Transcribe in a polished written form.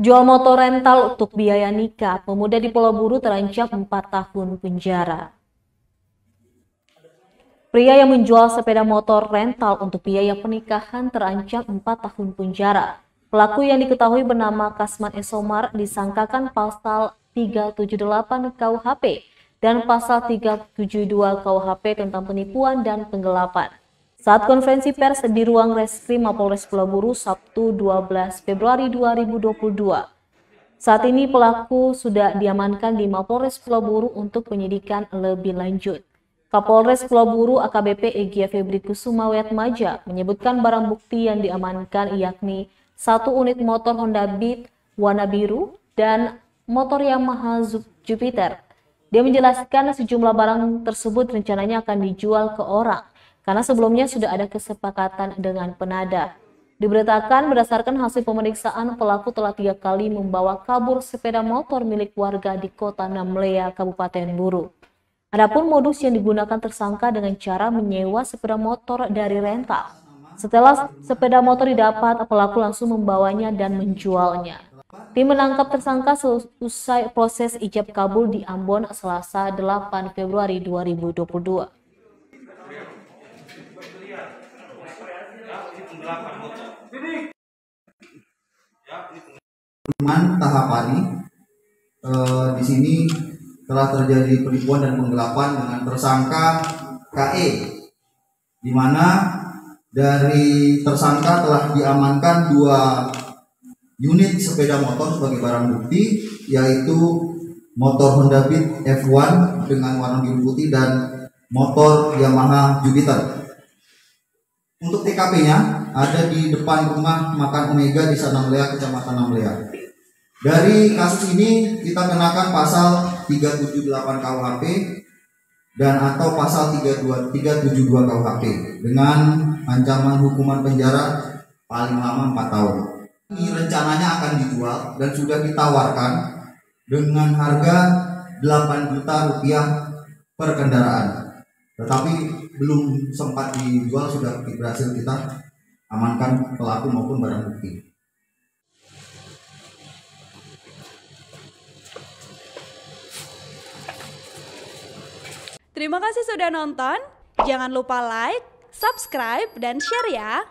Jual motor rental untuk biaya nikah, pemuda di Pulau Buru terancam 4 tahun penjara. Pria yang menjual sepeda motor rental untuk biaya pernikahan terancam 4 tahun penjara. Pelaku yang diketahui bernama Kasman Esomar disangkakan pasal 378 KUHP dan pasal 372 KUHP tentang penipuan dan penggelapan. Saat konferensi pers di ruang reskrim Mapolres Pulau Buru Sabtu 12 Februari 2022. Saat ini pelaku sudah diamankan di Mapolres Pulau Buru untuk penyidikan lebih lanjut. Kapolres Pulau Buru AKBP Egy Febri Kusuma Wiatmaja menyebutkan barang bukti yang diamankan yakni 1 unit motor Honda Beat warna biru dan motor Yamaha Jupiter. Dia menjelaskan sejumlah barang tersebut rencananya akan dijual ke orang karena sebelumnya sudah ada kesepakatan dengan penada. Diberitakan berdasarkan hasil pemeriksaan, pelaku telah 3 kali membawa kabur sepeda motor milik warga di Kota Namlea, Kabupaten Buru. Adapun modus yang digunakan tersangka dengan cara menyewa sepeda motor dari rental. Setelah sepeda motor didapat, pelaku langsung membawanya dan menjualnya. Tim menangkap tersangka selesai proses ijab kabul di Ambon Selasa 8 Februari 2022. Tahapan di sini telah terjadi penipuan dan penggelapan dengan tersangka KE, di mana dari tersangka telah diamankan 2 unit sepeda motor sebagai barang bukti, yaitu motor Honda Beat F1 dengan warna biru putih dan motor Yamaha Jupiter. Untuk TKP-nya ada di depan rumah makan Omega di Namlea, Kecamatan Namlea. Dari kasus ini kita kenakan pasal 378 KUHP dan atau pasal 372 KUHP dengan ancaman hukuman penjara paling lama 4 tahun. Ini rencananya akan dijual dan sudah ditawarkan dengan harga 8 juta rupiah per kendaraan. Tetapi belum sempat dijual, sudah berhasil kita amankan pelaku maupun barang bukti. Terima kasih sudah nonton. Jangan lupa like, subscribe, dan share ya.